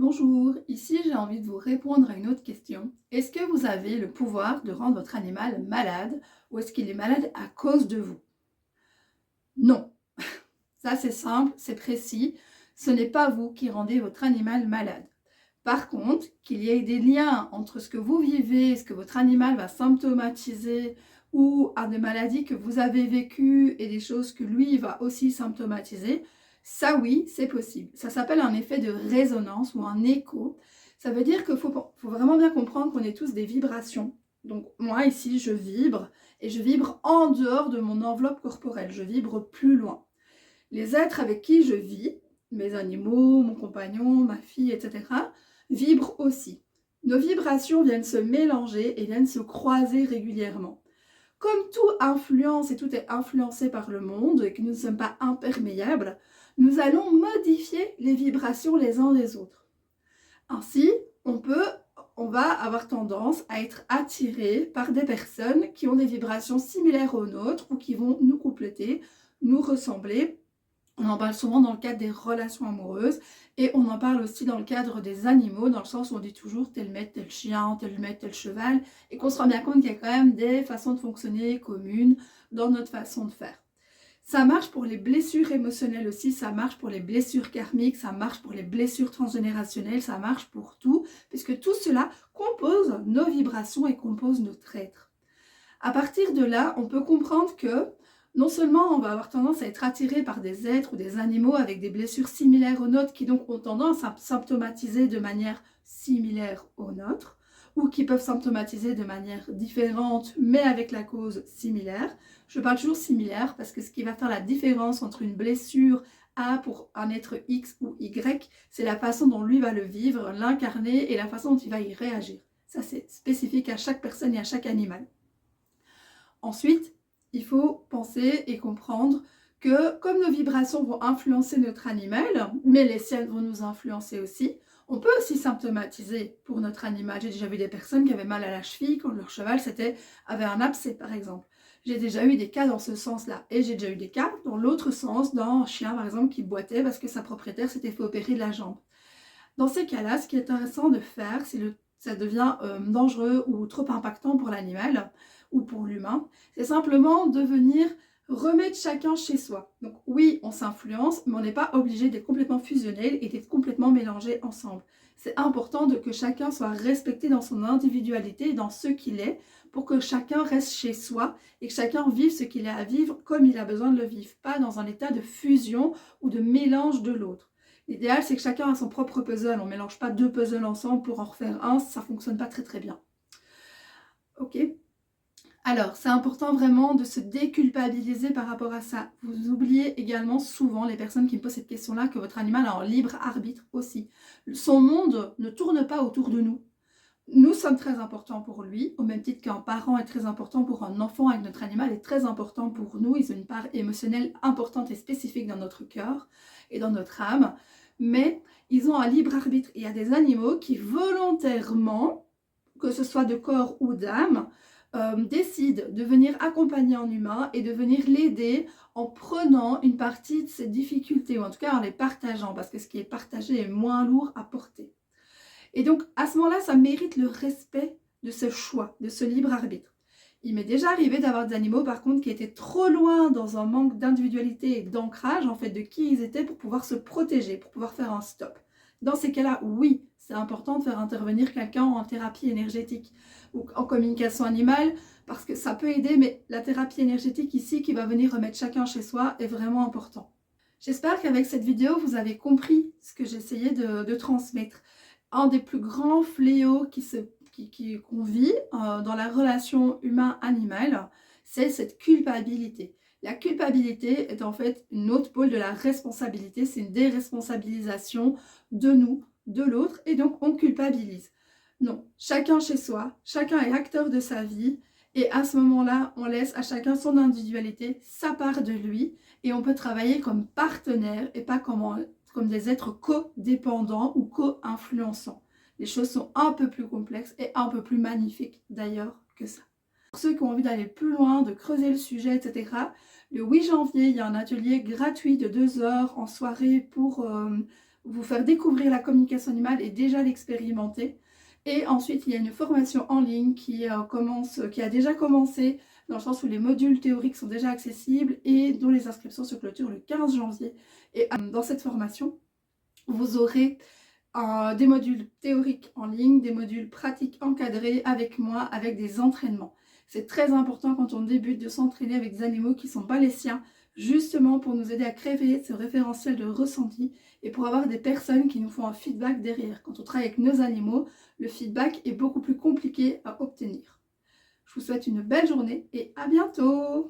Bonjour, ici j'ai envie de vous répondre à une autre question. Est-ce que vous avez le pouvoir de rendre votre animal malade ou est-ce qu'il est malade à cause de vous? Non, ça c'est simple, c'est précis. Ce n'est pas vous qui rendez votre animal malade. Par contre, qu'il y ait des liens entre ce que vous vivez, ce que votre animal va symptomatiser ou à des maladies que vous avez vécues et des choses que lui va aussi symptomatiser, ça oui, c'est possible. Ça s'appelle un effet de résonance ou un écho. Ça veut dire qu'il faut vraiment bien comprendre qu'on est tous des vibrations. Donc moi ici, je vibre et je vibre en dehors de mon enveloppe corporelle. Je vibre plus loin. Les êtres avec qui je vis, mes animaux, mon compagnon, ma fille, etc., vibrent aussi. Nos vibrations viennent se mélanger et viennent se croiser régulièrement. Comme tout influence et tout est influencé par le monde et que nous ne sommes pas imperméables, nous allons modifier les vibrations les uns des autres. Ainsi, on va avoir tendance à être attiré par des personnes qui ont des vibrations similaires aux nôtres ou qui vont nous compléter, nous ressembler. On en parle souvent dans le cadre des relations amoureuses et on en parle aussi dans le cadre des animaux, dans le sens où on dit toujours tel maître, tel chien, tel maître, tel cheval, et qu'on se rend bien compte qu'il y a quand même des façons de fonctionner communes dans notre façon de faire. Ça marche pour les blessures émotionnelles aussi, ça marche pour les blessures karmiques, ça marche pour les blessures transgénérationnelles, ça marche pour tout, puisque tout cela compose nos vibrations et compose notre être. À partir de là, on peut comprendre que non seulement on va avoir tendance à être attiré par des êtres ou des animaux avec des blessures similaires aux nôtres qui donc ont tendance à symptomatiser de manière similaire aux nôtres ou qui peuvent symptomatiser de manière différente mais avec la cause similaire. Je parle toujours similaire parce que ce qui va faire la différence entre une blessure A pour un être X ou Y, c'est la façon dont lui va le vivre, l'incarner et la façon dont il va y réagir. Ça, c'est spécifique à chaque personne et à chaque animal. Ensuite, il faut penser et comprendre que comme nos vibrations vont influencer notre animal, mais les siennes vont nous influencer aussi, on peut aussi symptomatiser pour notre animal. J'ai déjà vu des personnes qui avaient mal à la cheville quand leur cheval avait un abcès par exemple. J'ai déjà eu des cas dans ce sens-là. Et j'ai déjà eu des cas dans l'autre sens, d'un chien par exemple qui boitait parce que sa propriétaire s'était fait opérer de la jambe. Dans ces cas-là, ce qui est intéressant de faire, si ça devient dangereux ou trop impactant pour l'animal ou pour l'humain, c'est simplement de venir remettre chacun chez soi. Donc oui, on s'influence, mais on n'est pas obligé d'être complètement fusionnel et d'être complètement mélangés ensemble. C'est important que chacun soit respecté dans son individualité et dans ce qu'il est, pour que chacun reste chez soi et que chacun vive ce qu'il a à vivre comme il a besoin de le vivre, pas dans un état de fusion ou de mélange de l'autre. L'idéal, c'est que chacun a son propre puzzle. On ne mélange pas deux puzzles ensemble pour en refaire un, ça ne fonctionne pas très très bien. Ok. Alors, c'est important vraiment de se déculpabiliser par rapport à ça. Vous oubliez également souvent, les personnes qui me posent cette question-là, que votre animal a un libre arbitre aussi. Son monde ne tourne pas autour de nous. Nous sommes très importants pour lui, au même titre qu'un parent est très important pour un enfant et que notre animal est très important pour nous. Ils ont une part émotionnelle importante et spécifique dans notre cœur et dans notre âme. Mais ils ont un libre arbitre. Il y a des animaux qui volontairement, que ce soit de corps ou d'âme, décident de venir accompagner un humain et de venir l'aider en prenant une partie de ses difficultés, ou en tout cas en les partageant, parce que ce qui est partagé est moins lourd à porter. Et donc, à ce moment-là, ça mérite le respect de ce choix, de ce libre arbitre. Il m'est déjà arrivé d'avoir des animaux, par contre, qui étaient trop loin dans un manque d'individualité et d'ancrage, en fait, de qui ils étaient pour pouvoir se protéger, pour pouvoir faire un stop. Dans ces cas-là, oui, c'est important de faire intervenir quelqu'un en thérapie énergétique ou en communication animale, parce que ça peut aider, mais la thérapie énergétique ici, qui va venir remettre chacun chez soi, est vraiment important. J'espère qu'avec cette vidéo, vous avez compris ce que j'essayais de transmettre. Un des plus grands fléaux qu'on vit dans la relation humain-animal, c'est cette culpabilité. La culpabilité est en fait une autre pôle de la responsabilité, c'est une déresponsabilisation de nous, de l'autre, et donc on culpabilise. Non, chacun chez soi, chacun est acteur de sa vie, et à ce moment-là, on laisse à chacun son individualité, sa part de lui, et on peut travailler comme partenaire et pas comme des êtres codépendants ou co-influençants. Les choses sont un peu plus complexes et un peu plus magnifiques d'ailleurs que ça. Pour ceux qui ont envie d'aller plus loin, de creuser le sujet, etc., le 8 janvier, il y a un atelier gratuit de 2 heures en soirée pour vous faire découvrir la communication animale et déjà l'expérimenter. Et ensuite, il y a une formation en ligne qui a déjà commencé, dans le sens où les modules théoriques sont déjà accessibles et dont les inscriptions se clôturent le 15 janvier. Et dans cette formation, vous aurez des modules théoriques en ligne, des modules pratiques encadrés avec moi, avec des entraînements. C'est très important quand on débute de s'entraîner avec des animaux qui ne sont pas les siens, justement pour nous aider à créer ce référentiel de ressenti et pour avoir des personnes qui nous font un feedback derrière. Quand on travaille avec nos animaux, le feedback est beaucoup plus compliqué à obtenir. Je vous souhaite une belle journée et à bientôt!